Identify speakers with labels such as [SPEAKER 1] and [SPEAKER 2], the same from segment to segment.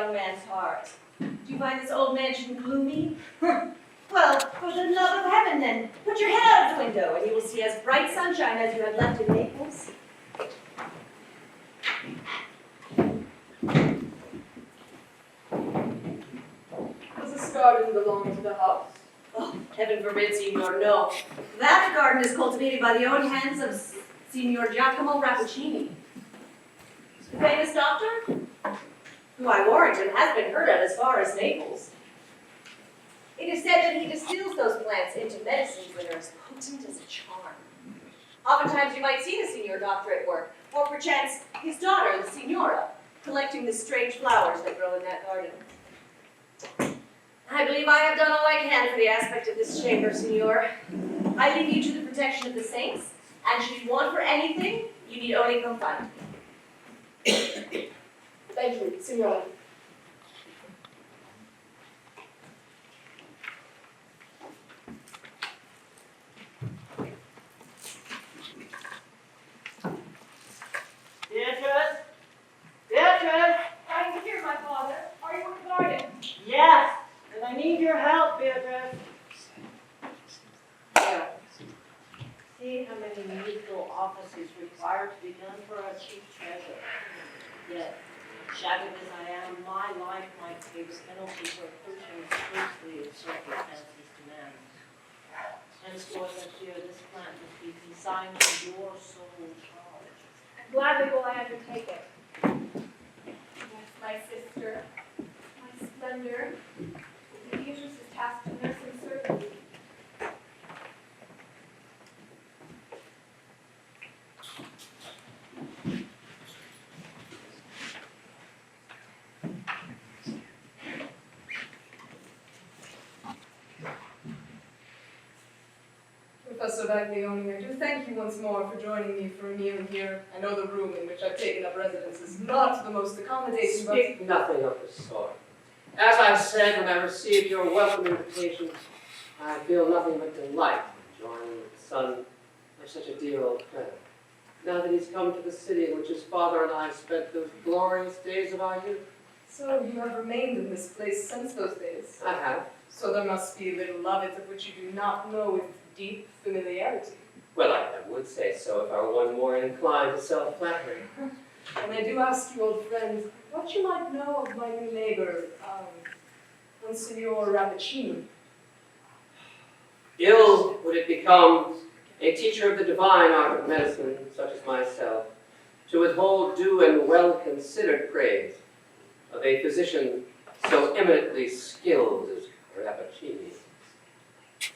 [SPEAKER 1] young man's heart. Do you find this old mansion gloomy? Well, for the love of heaven, then, put your head out of the window, and you will see as bright sunshine as you have left in Naples.
[SPEAKER 2] Does this garden belong to the house?
[SPEAKER 1] Oh, heaven forbid, Signor, no. That garden is cultivated by the own hands of Signor Giacomo Rappaccini. The famous doctor, who I warrant him has been heard of as far as Naples. It is said that he distills those plants into medicines that are as potent as a charm. Oftentimes you might see the Signor Doctor at work, or perchance his daughter, the Signora, collecting the strange flowers that grow in that garden. I believe I have done all I can for the aspect of this chamber, Signor. I leave you to the protection of the saints, and should you want for anything, you need only come find me.
[SPEAKER 2] Thank you, Signora.
[SPEAKER 3] Beatrice? Beatrice?
[SPEAKER 2] I'm here, my father. Are you in the garden?
[SPEAKER 3] Yes, and I need your help, Beatrice. There. See how many legal offices required to be done for a chief treasurer. Yet, shattered as I am, my life might pay the penalty for pushing closely as circumstances demand. Henceforth, I fear this plant must be consigned to your sole charge.
[SPEAKER 2] And gladly will I undertake it. Yes, my sister, my splendor, Beatrice is tasked to nurse and serve me.
[SPEAKER 4] Professor Baglioni, I do thank you once more for joining me for a meal here. I know the room in which I've taken up residence is not the most accommodating, but...
[SPEAKER 5] Speak nothing of the sort. As I said when I received your welcome invitation, I feel nothing but delight in joining the son of such a dear old friend. Now that he's come to the city in which his father and I spent those glorious days of our youth.
[SPEAKER 4] So you have remained in this place since those days.
[SPEAKER 5] I have.
[SPEAKER 4] So there must be little of it of which you do not know with deep familiarity.
[SPEAKER 5] Well, I would say so if I were one more inclined to self-flattery.
[SPEAKER 4] And I do ask you, old friend, what you might know of my new neighbor, Monsignor Rappaccini.
[SPEAKER 5] Ill would it become a teacher of the divine art of medicine, such as myself, to withhold due and well-considered praise of a physician so eminently skilled as Rappaccini.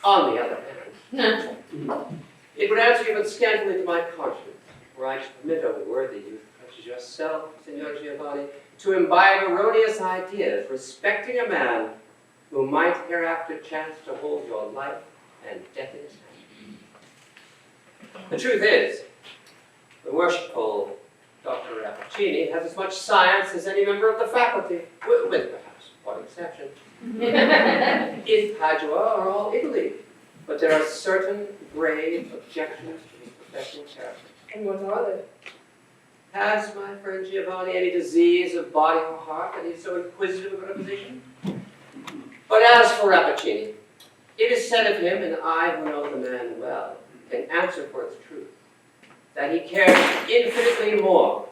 [SPEAKER 5] On the other hand, it would answer even scantily to my conscience, were I to permit a worthy youth such as yourself, Signor Giovanni, to imbibe erroneous ideas respecting a man who might hereafter chance to hold your life and death in his hand. The truth is, the worshipful Dr. Rappaccini has as much science as any member of the faculty, with perhaps one exception. In Padua or all Italy, but there are certain grave objections to his professional character.
[SPEAKER 4] And what are they?
[SPEAKER 5] Has my friend Giovanni any disease of body or heart that he's so inquisitive about a position? But as for Rappaccini, it is said of him, and I who know the man well can answer for its truth, that he cares infinitely more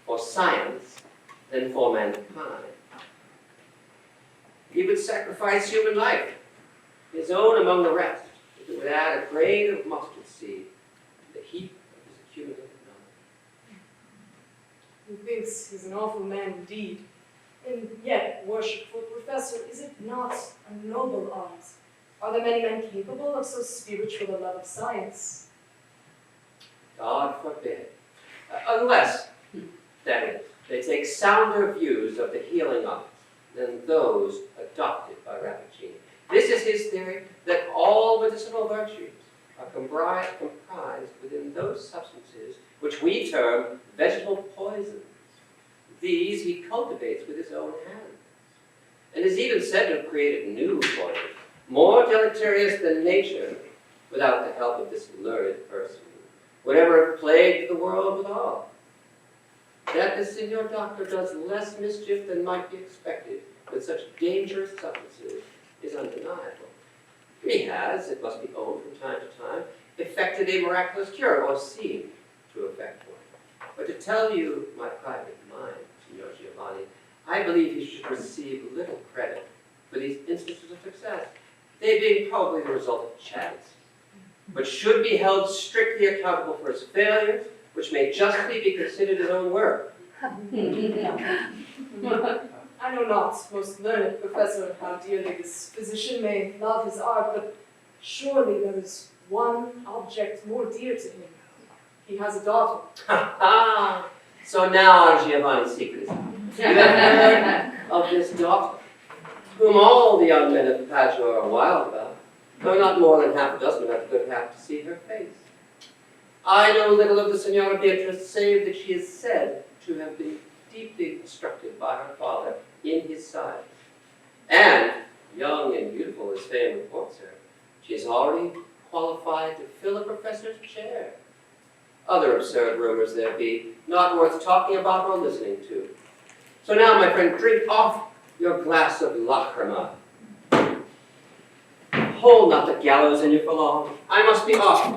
[SPEAKER 5] for science than for mankind. He would sacrifice human life, his own among the rest, if it would add a grain of mustard seed to the heap of his accumulated knowledge.
[SPEAKER 4] Methinks he's an awful man indeed. And yet, worshipful professor, is it not a noble art? Are there many men capable of so spiritual a love of science?
[SPEAKER 5] God forbid. Unless, that is, they take sounder views of the healing arts than those adopted by Rappaccini. This is his theory that all medicinal virtues are comprised within those substances which we term vegetable poisons. These he cultivates with his own hands, and is even said to have created new poisons, more deleterious than nature, without the help of this learned person, would ever have plagued the world withal. That the Signor Doctor does less mischief than might be expected with such dangerous substances is undeniable. He has, it must be owned from time to time, effected a miraculous cure, or seemed to effect one. But to tell you my private mind, Signor Giovanni, I believe he should receive little credit for these instances of success, they being probably the result of chance, but should be held strictly accountable for his failures, which may justly be considered his own work.
[SPEAKER 4] I know not, most learned professor, how dearly this physician may love his art, but surely there is one object more dear to him. He has a daughter.
[SPEAKER 5] Ah, so now our Giovanni's secret is out. You have heard of this daughter, whom all the young men of Padua are wild about, though not more than half a dozen have the good hap to see her face. I know little of the Signora Beatrice, save that she is said to have been deeply instructed by her father in his science. And, young and beautiful as fame reports her, she is already qualified to fill a professor's chair. Other absurd rumors there be, not worth talking about or listening to. So now, my friend, drink off your glass of lacrima. Hold not the gallows in you for long. I must be off,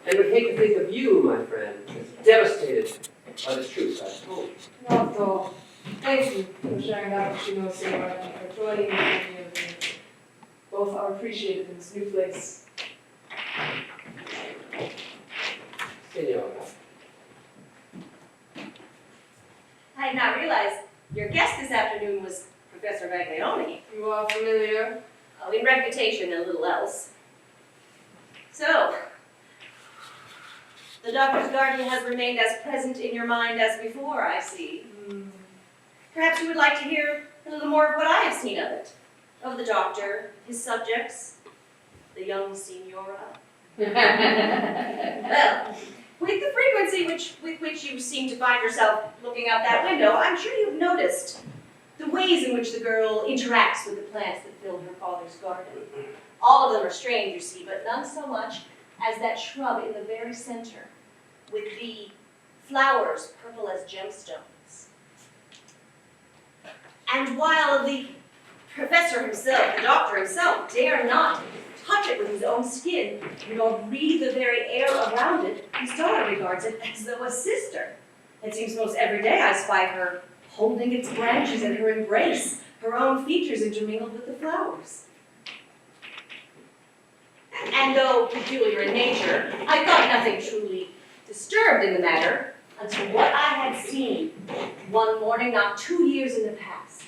[SPEAKER 5] and would hate to think of you, my friend, as devastated by the truth I told you.
[SPEAKER 4] Not at all. Thank you for sharing that with you, Senor, and for joining me. Both are appreciated in this new place.
[SPEAKER 5] Signora.
[SPEAKER 1] I had not realized your guest this afternoon was Professor Baglioni.
[SPEAKER 4] You are familiar?
[SPEAKER 1] Oh, in reputation and little else. So, the doctor's garden has remained as present in your mind as before, I see. Perhaps you would like to hear a little more of what I have seen of it. Of the doctor, his subjects, the young signora. Well, with the frequency with which you seem to find yourself looking out that window, I'm sure you've noticed the ways in which the girl interacts with the plants that fill her father's garden. All of them are strange, you see, but none so much as that shrub in the very center, with the flowers purple as gemstones. And while the professor himself, the doctor himself, dare not touch it with his own skin, nor breathe the very air around it, his daughter regards it as though a sister. It seems most every day I spy her holding its branches in her embrace, her own features intermingled with the flowers. And though peculiar in nature, I thought nothing truly disturbed in the matter until what I had seen one morning not 2 years in the past.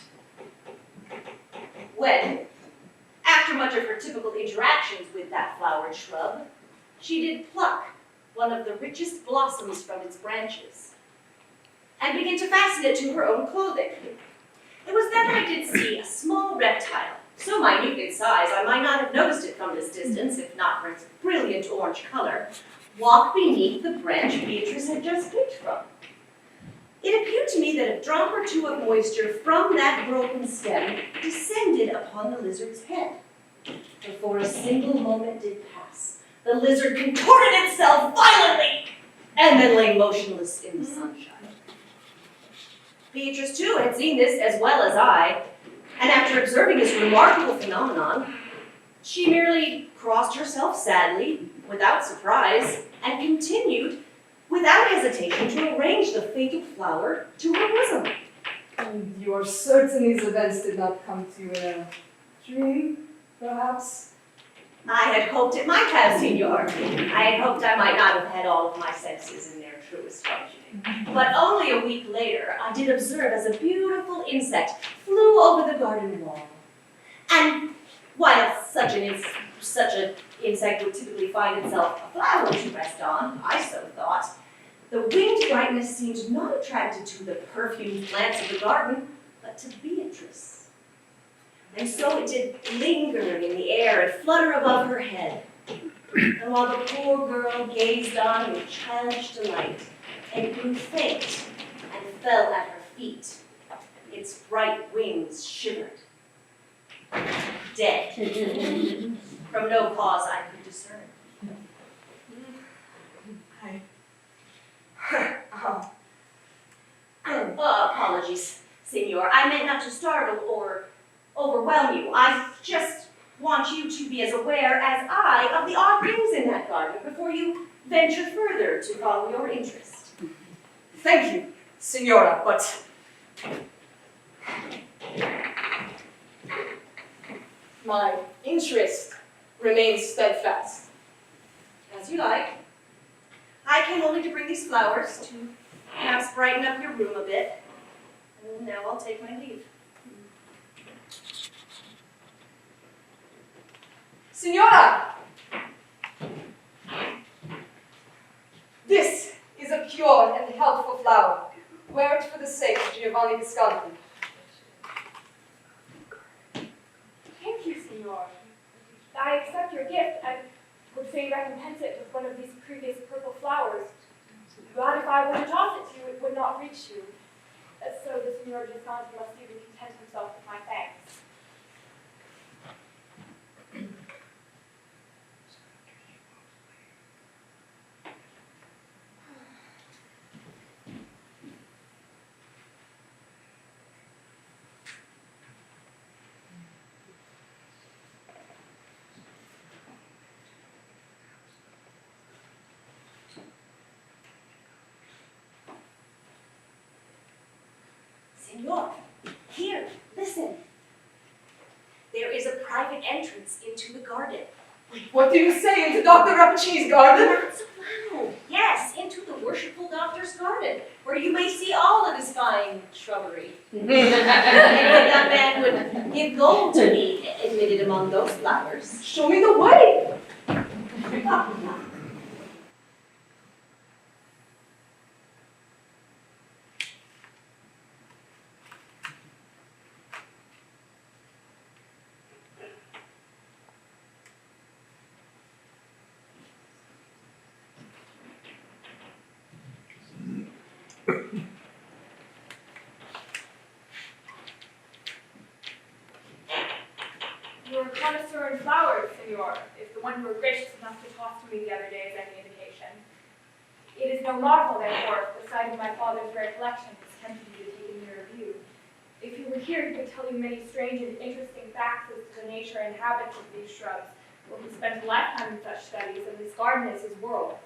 [SPEAKER 1] When, after much of her typical interactions with that flowered shrub, she did pluck one of the richest blossoms from its branches and begin to fasten it to her own clothing. It was then I did see a small reptile, so minute in size I might not have noticed it from this distance, if not for its brilliant orange color, walk beneath the branch Beatrice had just picked from. It appeared to me that a drop or two of moisture from that broken stem descended upon the lizard's head. Before a single moment did pass, the lizard contorted itself violently and then lay motionless in the sunshine. Beatrice, too, had seen this as well as I, and after observing this remarkable phenomenon, she merely crossed herself sadly, without surprise, and continued, without hesitation, to arrange the fatal flower to her bosom.
[SPEAKER 4] And you are certain these events did not come to you in a dream, perhaps?
[SPEAKER 1] I had hoped it might have, Signor. I had hoped I might not have had all of my senses in their truest functioning. But only a week later, I did observe as a beautiful insect flew over the garden wall. And while such an insect would typically find itself a flower to rest on, I so thought, the winged brightness seemed not attracted to the perfumed plants of the garden, but to Beatrice. And so it did linger in the air and flutter above her head. And while the poor girl gazed on with childish delight, it grew faint and fell at her feet. Its bright wings shivered. Dead. From no cause I could discern. apologies, Signor. I meant not to startle or overwhelm you. I just want you to be as aware as I of the odd things in that garden before you venture further to follow your interest.
[SPEAKER 4] Thank you, Signora, but my interest remains steadfast.
[SPEAKER 1] As you like. I came only to bring these flowers to perhaps brighten up your room a bit. And now I'll take my leave.
[SPEAKER 4] Signora! This is a pure and healthful flower. Wear it for the sake of Giovanni Visconti.
[SPEAKER 2] Thank you, Signor. I accept your gift and would fain recompense it with one of these previous purple flowers. But if I were to toss it to you, it would not reach you. So the Signor Visconti must even content himself with my thanks.
[SPEAKER 1] Signor, here, listen. There is a private entrance into the garden.
[SPEAKER 4] What do you say into Dr. Rappaccini's garden?
[SPEAKER 1] That's wow. Yes, into the worshipful doctor's garden, where you may see all of his fine shrubbery. Any young man would give gold to be admitted among those flowers.
[SPEAKER 4] Show me the way.
[SPEAKER 2] You're a connoisseur in flowers, Signor, if the one you were gracious enough to toss to me the other day is any indication. It is no marvel, therefore, if the sight of my father's rare collection has tempted you to take a nearer view. If you were here, he could tell you many strange and interesting facts as to the nature and habits of these shrubs, for he spent a lifetime in such studies, and this garden is his world.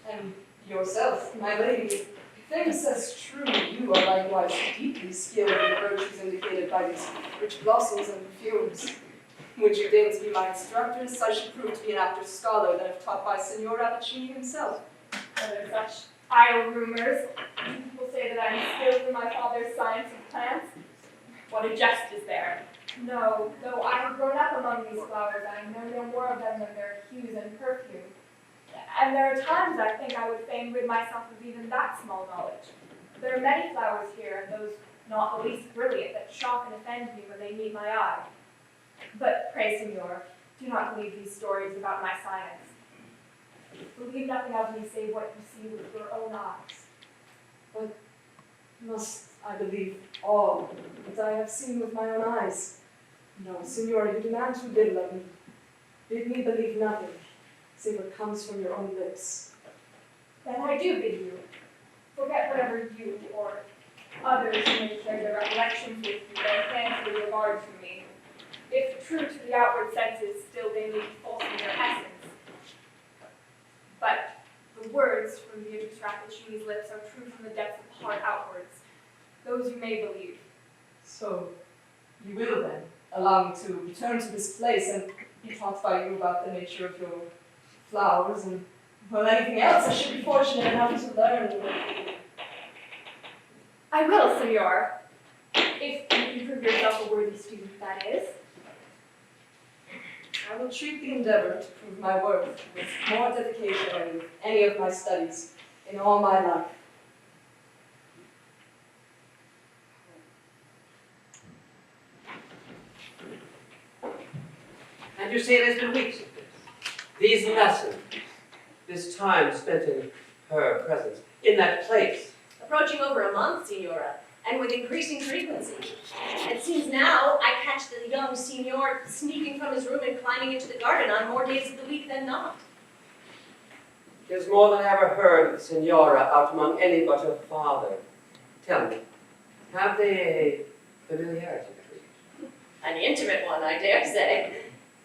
[SPEAKER 4] And yourself, my lady, things as true, you are likewise deeply skilled in the virtues indicated by these rich blossoms and perfumes. Would you deign to be my instructress, I should prove to be an apter scholar than if taught by Signor Rappaccini himself.
[SPEAKER 2] Are there such idle rumors? People say that I am skilled in my father's science of plants. What a jest is there. No, though I have grown up among these flowers, I know no more of them than their hues and perfume. And there are times I think I would fain rid myself of even that small knowledge. There are many flowers here, and those not the least brilliant, that shock and offend me when they meet my eye. But pray, Signor, do not believe these stories about my science. Believe nothing of me save what you see with your own eyes.
[SPEAKER 4] But must I believe all that I have seen with my own eyes? No, Signora, you demand too little of me. Bid me believe nothing, save what comes from your own lips.
[SPEAKER 2] Then I do bid you. Forget whatever you or others who may share their recollections with you may fancifully regard from me. If true to the outward senses, still they may be false in their essence. But the words from Beatrice Rappaccini's lips are true from the depths of the heart outwards. Those you may believe.
[SPEAKER 4] So, you will then allow me to return to this place and be taught by you about the nature of your flowers and, well, anything else I should be fortunate enough to learn.
[SPEAKER 2] I will, Signor. If you can prove yourself a worthy student, that is.
[SPEAKER 4] I will treat the endeavor to prove my worth with more dedication than with any of my studies in all my life.
[SPEAKER 5] And you say it has been weeks of this. These lessons, this time spent in her presence, in that place.
[SPEAKER 1] Approaching over a month, Signora, and with increasing frequency. It seems now I catch the young Signor sneaking from his room and climbing into the garden on more days of the week than not.
[SPEAKER 5] It is more than I ever heard of the Signora out among any but her father. Tell me, Have they a familiarity between
[SPEAKER 1] An intimate one, I dare say.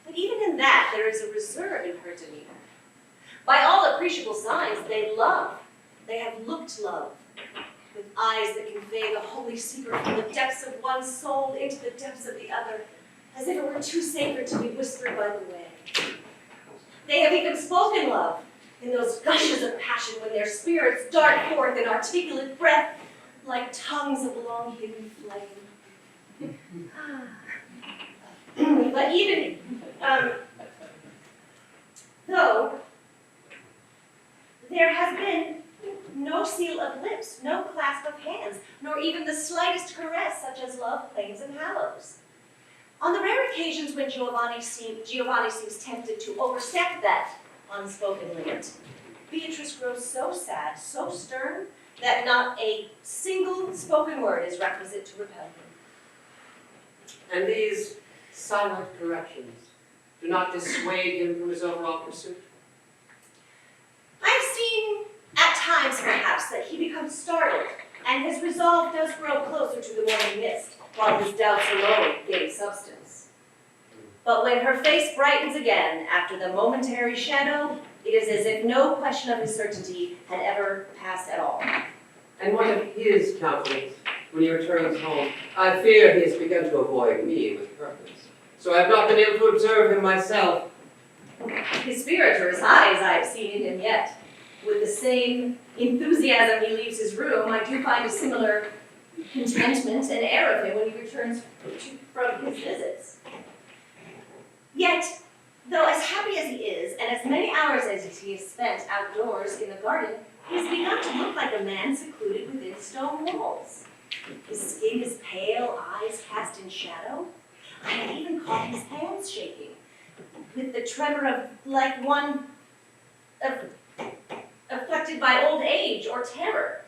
[SPEAKER 1] But even in that, there is a reserve in her demeanor. By all appreciable signs, they love. They have looked love, with eyes that convey the holy secret from the depths of one soul into the depths of the other, as if it were too sacred to be whispered by the way. They have even spoken love in those gushes of passion when their spirits dart forth in articulate breath like tongues of long-hidden flame. But even, though there has been no seal of lips, no clasp of hands, nor even the slightest caress such as love claims and hallows. On the rare occasions when Giovanni seems tempted to overstep that unspoken limit, Beatrice grows so sad, so stern, that not a single spoken word is requisite to repel him.
[SPEAKER 5] And these silent corrections do not dissuade him from his overall pursuit?
[SPEAKER 1] I've seen, at times perhaps, that he becomes startled, and his resolve does grow closer to the morning mist, while his doubts alone gain substance. But when her face brightens again after the momentary shadow, it is as if no question of his certainty had ever passed at all.
[SPEAKER 5] And what of his countenance when he returns home? I fear he has begun to avoid me with purpose, so I have not been able to observe him myself.
[SPEAKER 1] His spirits are as high as I have seen in him yet. With the same enthusiasm he leaves his room, I do find a similar contentment and air of him when he returns from his visits. Yet, though as happy as he is, and as many hours as he has spent outdoors in the garden, he has begun to look like a man secluded within stone walls. His skin is pale, eyes cast in shadow. I have even caught his hands shaking, with the tremor of like one afflicted by old age or terror.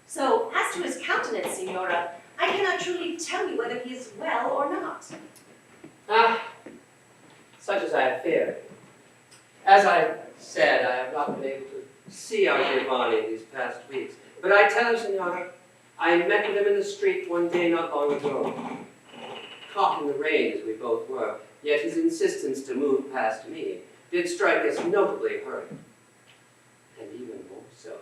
[SPEAKER 1] So, as to his countenance, Signora, I cannot truly tell you whether he is well or not.
[SPEAKER 5] Such as I have feared. As I said, I have not been able to see our Giovanni these past weeks. But I tell you, Signora, I met with him in the street one day not long ago. Caught in the rain as we both were, yet his insistence to move past me did strike us notably hurried. And even more so,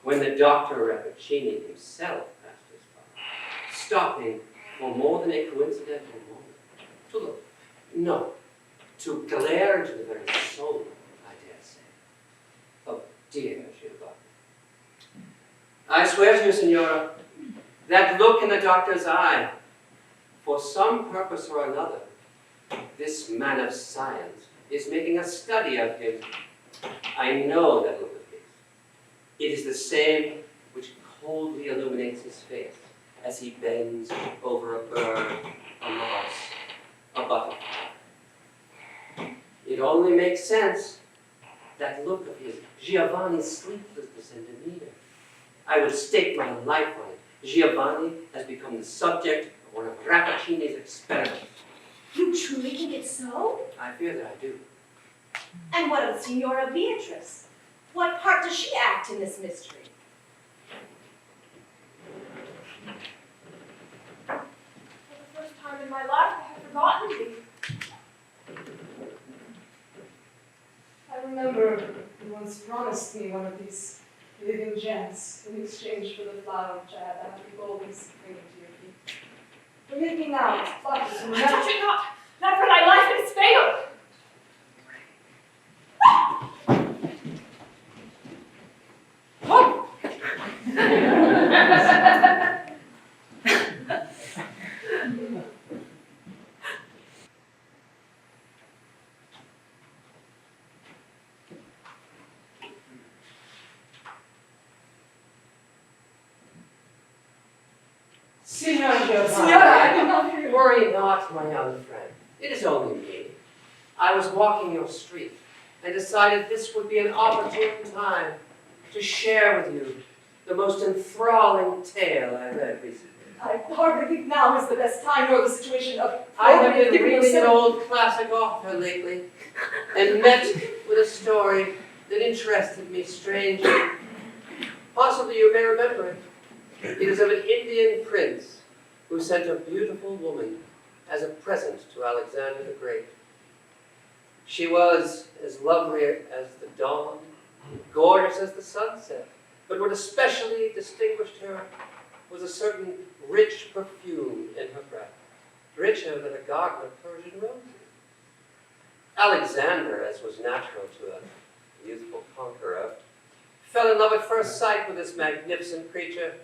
[SPEAKER 5] when the Dr. Rappaccini himself passed us by, stopping for more than a coincidental moment to look, no, to glare into the very soul, I dare say, of dear Giovanni. I swear to you, Signora, that look in the doctor's eye, for some purpose or another, this man of science is making a study of him. I know that look of his. It is the same which coldly illuminates his face as he bends over a bird, a mouse, a butterfly. It only makes sense, that look of his, Giovanni's sleeplessness and demeanor. I would stake my life on it. Giovanni has become the subject of one of Rappaccini's experiments.
[SPEAKER 1] You truly think it's so?
[SPEAKER 5] I fear that I do.
[SPEAKER 1] And what of Signora Beatrice? What part does she act in this mystery?
[SPEAKER 2] For the first time in my life, I have forgotten thee.
[SPEAKER 4] I remember you once promised me one of these living gems in exchange for the flower which I had the happy golden bring to your feet. Forgive me now, it's flutters and
[SPEAKER 2] Touch it not! Not for thy life, it is fatal!
[SPEAKER 4] Oh!
[SPEAKER 5] Signora Giovanni,
[SPEAKER 4] Signora, I did not hear you.
[SPEAKER 5] worry not, my young friend. It is only me. I was walking your street and decided this would be an opportune time to share with you the most enthralling tale I read recently.
[SPEAKER 4] I hardly think now is the best time nor the situation of
[SPEAKER 5] I have been
[SPEAKER 4] giving
[SPEAKER 5] reading an
[SPEAKER 4] yourself-
[SPEAKER 5] old classic author lately and met with a story that interested me strangely. Possibly you may remember it. It is of an Indian prince who sent a beautiful woman as a present to Alexander the Great. She was as lovely as the dawn, gorgeous as the sunset, but what especially distinguished her was a certain rich perfume in her breath, richer than a garden of Persian roses. Alexander, as was natural to a youthful conqueror, fell in love at first sight with this magnificent creature,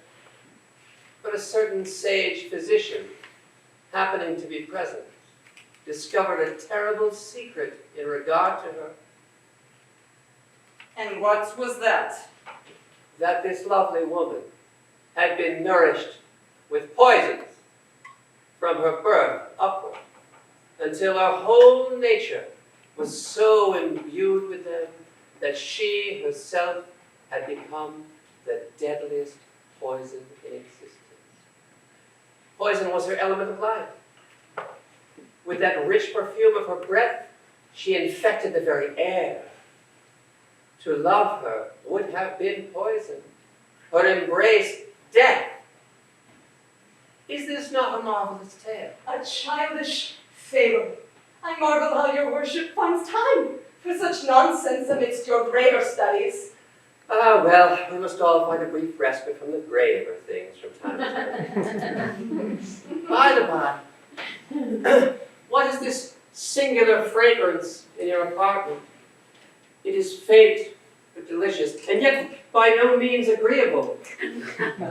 [SPEAKER 5] but a certain sage physician, happening to be present, discovered a terrible secret in regard to her.
[SPEAKER 4] And what was that?
[SPEAKER 5] That this lovely woman had been nourished with poisons from her birth upward, until her whole nature was so imbued with them that she herself had become the deadliest poison in existence. Poison was her element of life. With that rich perfume of her breath, she infected the very air. To love her would have been poison. Her embrace, death. Is this not a marvelous tale?
[SPEAKER 4] A childish fable. I marvel how your worship finds time for such nonsense amidst your graver studies.
[SPEAKER 5] Ah, well, we must all find a brief respite from the graver things from time to time. By the by, what is this singular fragrance in your apartment? It is faint but delicious, and yet by no means agreeable.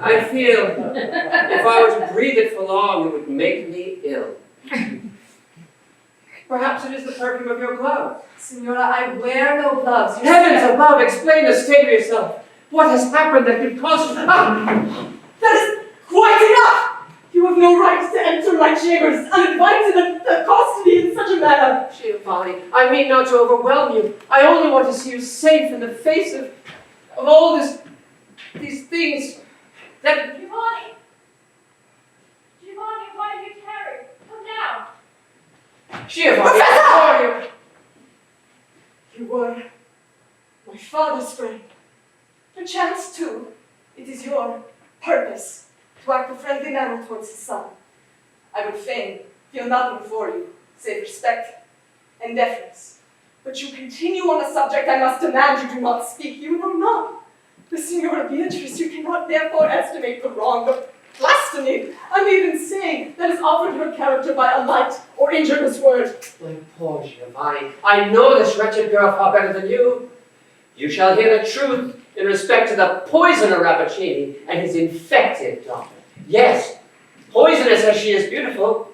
[SPEAKER 5] I feel if I were to breathe it for long, it would make me ill. Perhaps it is the perfume of your gloves.
[SPEAKER 4] Signora, I wear no gloves. You
[SPEAKER 5] Heavens
[SPEAKER 4] see-
[SPEAKER 5] above, explain the state of yourself. What has happened that could cause... Ah!
[SPEAKER 4] That is quite enough! You have no right to enter my chambers uninvited and accost me in such a manner.
[SPEAKER 5] Giovanni, I mean not to overwhelm you. I only want to see you safe in the face of all these things that...
[SPEAKER 2] Giovanni! Giovanni, why do you tarry? Come down.
[SPEAKER 5] Giovanni, how are you?
[SPEAKER 4] You were my father's friend. Perchance, too, it is your purpose to act a friendly manner towards his son. I would fain feel nothing for you, save respect and deference. But you continue on a subject I must demand you do not speak. You know not. The Signora Beatrice, you cannot therefore estimate the wrong, the blasphemy, I may even say, that is offered her character by a light or injurious word.
[SPEAKER 5] My poor Giovanni, I know this wretched girl far better than you. You shall hear the truth in respect to the poisoner Rappaccini and his infected daughter. Yes, poisonous as she is beautiful,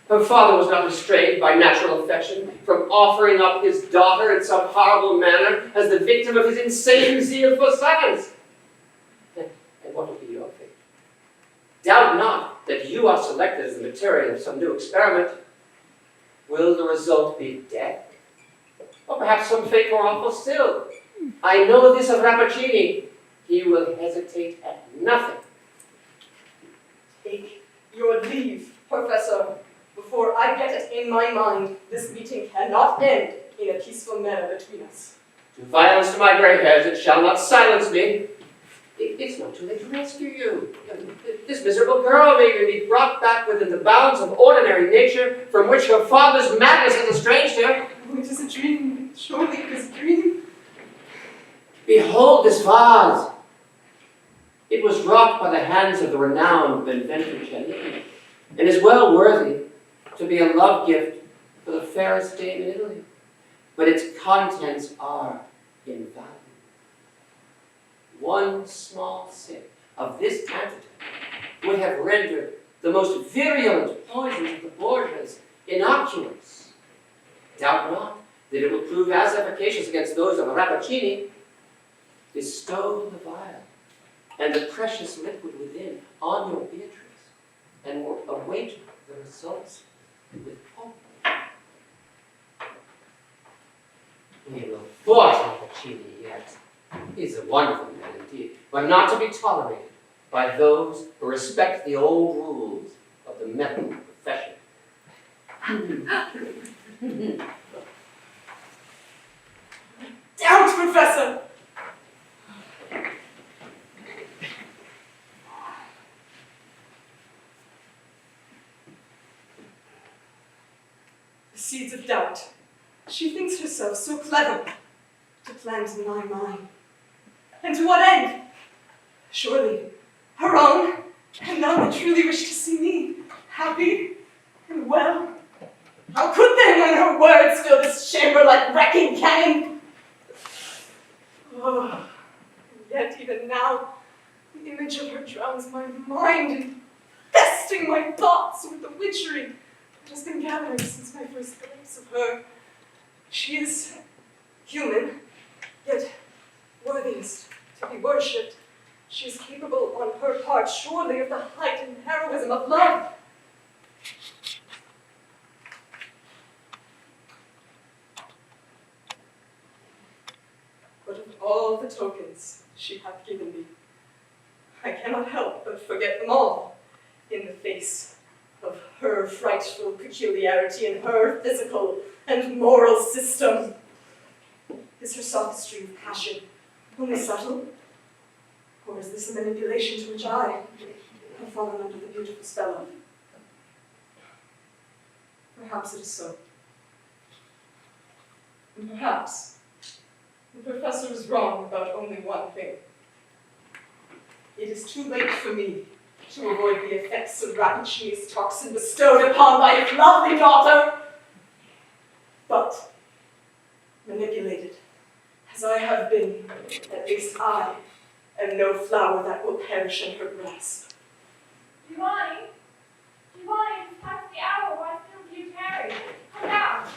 [SPEAKER 5] her father was not restrained by natural affection from offering up his daughter in some horrible manner as the victim of his insane zeal for science. And what will be your fate? Doubt not that you are selected as the material of some new experiment. Will the result be death? Or perhaps some fate more awful still? I know this of Rappaccini. He will hesitate at nothing.
[SPEAKER 4] Take your leave, Professor. Before I get it in my mind, this meeting cannot end in a peaceful manner between us.
[SPEAKER 5] To violence to my gray hairs, it shall not silence me. It's not too late to rescue you. This miserable girl may even be brought back within the bounds of ordinary nature from which her father's madness has estranged her.
[SPEAKER 4] Oh, it is a dream. Surely it is a dream.
[SPEAKER 5] Behold this vase. It was wrought by the hands of the renowned inventor Cellini, and is well worthy to be a love gift for the fairest dame in Italy. But its contents are invaluable. One small sip of this antidote would have rendered the most virulent poisons of the Borgias innocuous. Doubt not that it will prove as efficacious against those of Rappaccini. Bestow the vial and the precious liquid within on your Beatrice, and will await the results with hope. We will thwart Rappaccini yet. He's a wonderful man indeed, but not to be tolerated by those who respect the old rules of the medical profession.
[SPEAKER 4] Doubt, Professor! the seeds of doubt. She thinks herself so clever to plant in my mind. And to what end? Surely her own, and none that truly wish to see me happy and well. How could they when her words fill this chamber like wrecking cannon? Oh, and yet even now, the image of her drowns my mind, infesting my thoughts with the witchery that has been gathering since my first glimpse of her. She is human, yet worthiest to be worshipped. She is capable on her part, surely, of the height and heroism of love. But of all the tokens she hath given me, I cannot help but forget them all in the face of her frightful peculiarity and her physical and moral system. Is her sophistry of passion only subtle? Or is this a manipulation to which I have fallen under the beautiful spell of? Perhaps it is so. And perhaps the professor is wrong about only one thing. It is too late for me to avoid the effects of Rappaccini's toxin bestowed upon my lovely daughter. But, manipulated as I have been, at least I am no flower that will perish in her grasp.
[SPEAKER 2] Giovanni, it's past the hour. Why still do you tarry? Come down.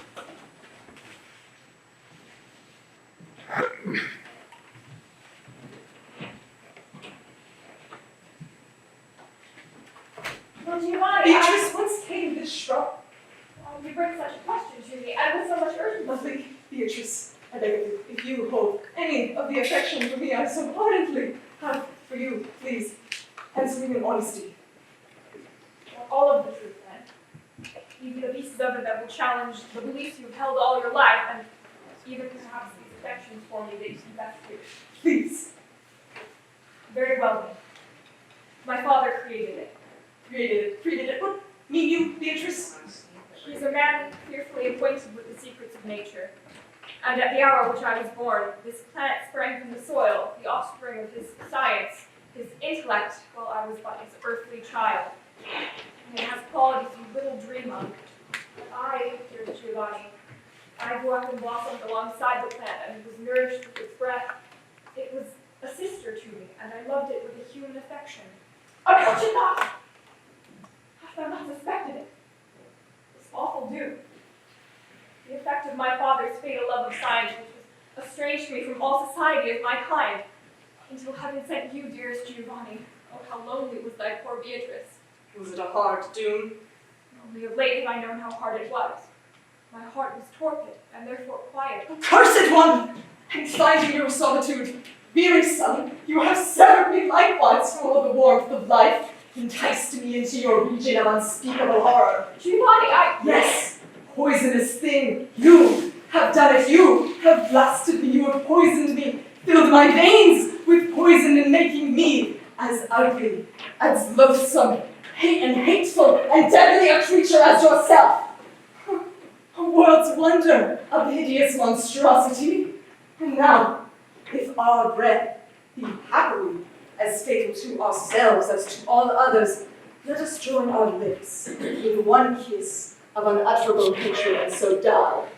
[SPEAKER 2] Well, Giovanni,
[SPEAKER 4] Beatrice once came this shrub.
[SPEAKER 2] you bring such a question to me, and with so much urgency.
[SPEAKER 4] Lovely Beatrice, I beg of you, if you hold any of the affection for me I so ardently have for you, please, answer me in honesty.
[SPEAKER 2] All of the truth, then. Even the pieces of it that will challenge the beliefs you've held all your life, and even perhaps these affections for me that you see best to.
[SPEAKER 4] Please.
[SPEAKER 2] Very well, then. My father created it.
[SPEAKER 4] Created it. What mean you, Beatrice?
[SPEAKER 2] He is a man fearfully acquainted with the secrets of nature. And at the hour which I was born, this plant sprang from the soil, the offspring of his science, his intellect, while I was but his earthly child. And it has qualities you little dream of. But I, dear Giovanni, I grew up and blossomed alongside the plant, and was nourished with its breath. It was a sister to me, and I loved it with a human affection. Approach it not! Hast thou not suspected it? This awful doom. The effect of my father's fatal love of science, which was estranged me from all society of my kind, until heaven sent you, dearest Giovanni. Oh, how lonely was thy poor Beatrice.
[SPEAKER 4] Was it a hard doom?
[SPEAKER 2] Only of late have I known how hard it was. My heart was torpid, and therefore quiet.
[SPEAKER 4] Cursed one! And finding your solitude, weary son, you have severed me likewise from all the warmth of life, enticed me into your region of unspeakable horror.
[SPEAKER 2] Giovanni,
[SPEAKER 4] Yes, poisonous thing, you have done it, you have blasted me, you have poisoned me, filled my veins with poison and making me as ugly, as loathsome, hateful, and deadly a creature as yourself. A world's wonder of hideous monstrosity. And now, if our breath be happily as fatal to ourselves as to all others, let us join our lips in one kiss of unutterable hatred and so die.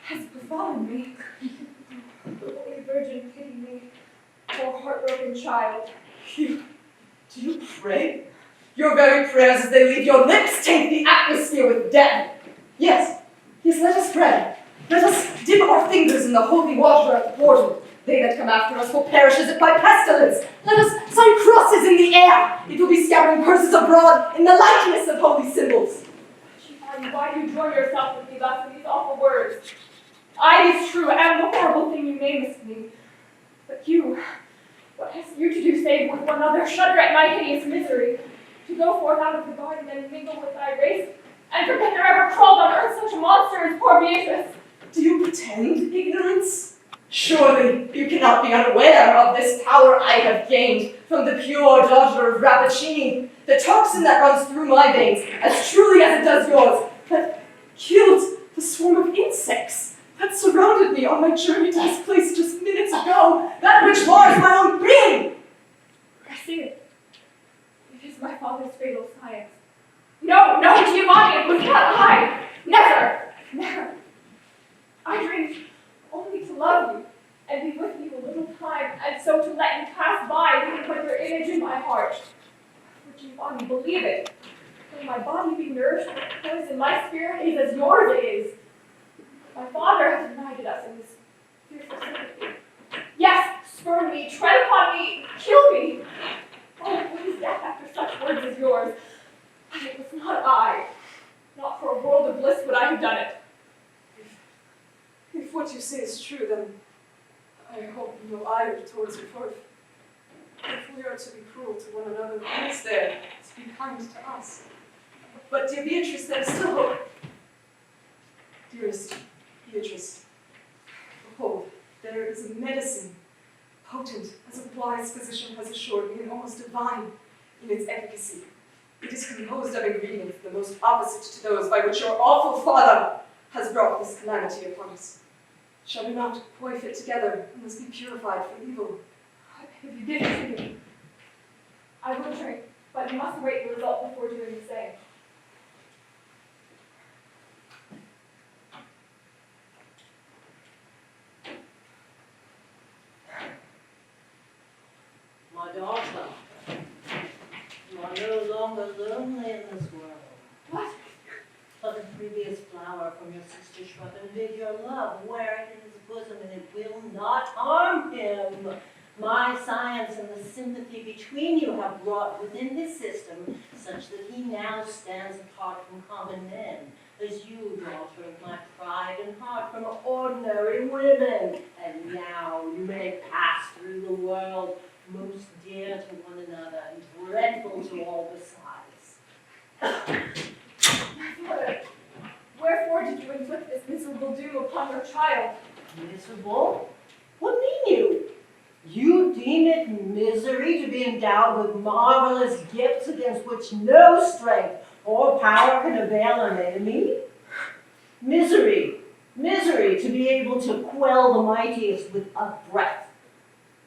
[SPEAKER 2] has befallen me. The Holy Virgin, pity me, poor heartbroken child.
[SPEAKER 4] Do you pray? Your very prayers as they leave your lips taint the atmosphere with death. Yes, let us pray. Let us dip our fingers in the holy water at the portal. They that come after us will perish as if by pestilence. Let us sign crosses in the air. It will be scattering curses abroad in the likeness of holy symbols.
[SPEAKER 2] Giovanni, why do you join yourself with me thus in these awful words? I, it is true, am the horrible thing you namest me. But you, what has you to do save with one another, shudder at my hideous misery, to go forth out of the garden and mingle with thy race, and forget there ever crawled on earth such a monster as poor Beatrice?
[SPEAKER 4] Do you pretend ignorance? Surely you cannot be unaware of this power I have gained from the pure daughter of Rappaccini, the toxin that runs through my veins as truly as it does yours, but killed sex that surrounded me on my journey to this place just minutes ago, that which was my own being.
[SPEAKER 2] I see it. It is my father's fatal science. No, no, Giovanni, it was not I. Never, never. I dreamed only to love you and be with you a little time, and so to let you pass by, leaving but your image in my heart. For Giovanni, believe it. May my body be nourished with poison, my spirit is as yours is. My father has united us in this fearful sympathy. Yes, spurn me, tread upon me, kill me. Oh, what is death after such words as yours? But it was not I. Not for a world of bliss would I have done it.
[SPEAKER 4] If what you say is true, then I hope no ire towards your birth. If we are to be cruel to one another, who is there to be kind to us? But dear Beatrice, there is still hope. Dearest Beatrice, behold, there is a medicine, potent, as a wise physician has assured me, and almost divine in its efficacy. It is composed of ingredients the most opposite to those by which your awful father has brought this calamity upon us. Shall we not quaff it together and must be purified from evil?
[SPEAKER 2] If you give it to me, I will drink, but you must await the result before doing the same.
[SPEAKER 3] My daughter, you are no longer lonely in this world.
[SPEAKER 2] What?
[SPEAKER 3] But the previous flower from your sister's shrub and bid your love, wear it in his bosom, and it will not harm him. My science and the sympathy between you have brought within his system such that he now stands apart from common men, as you, daughter of my pride and heart, from ordinary women. And now you may pass through the world most dear to one another and dreadful to all besides.
[SPEAKER 2] My father, wherefore did you inflict this miserable doom upon your child?
[SPEAKER 3] Miserable? What mean you? You deem it misery to be endowed with marvelous gifts against which no strength or power can avail an enemy? Misery to be able to quell the mightiest with a breath.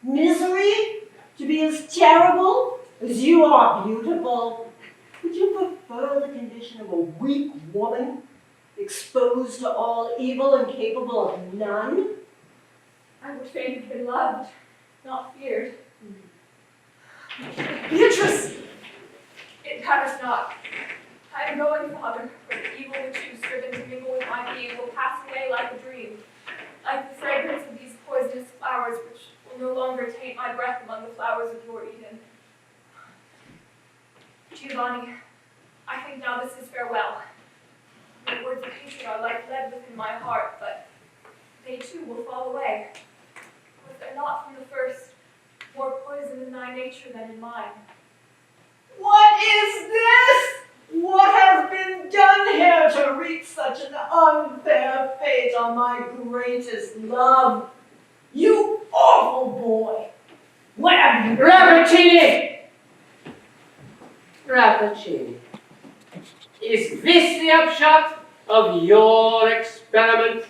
[SPEAKER 3] Misery to be as terrible as you are beautiful. Would you prefer the condition of a weak woman, exposed to all evil and capable of none?
[SPEAKER 2] I would fain have been loved, not feared.
[SPEAKER 4] Beatrice!
[SPEAKER 2] It matters not. I am going, Father, for the evil which you striven to mingle with my being will pass away like a dream, like the fragrance of these poisonous flowers which will no longer taint my breath among the flowers of your Eden. Giovanni, I think now this is farewell. Your words of hatred are like lead within my heart, but they too will fall away. Was there not from the first more poison in thy nature than in mine?
[SPEAKER 3] What is this? What has been done here to wreak such an unfair fate on my greatest love? You awful boy! What have you done?
[SPEAKER 5] Rappaccini! Rappaccini, is this the upshot of your experiment?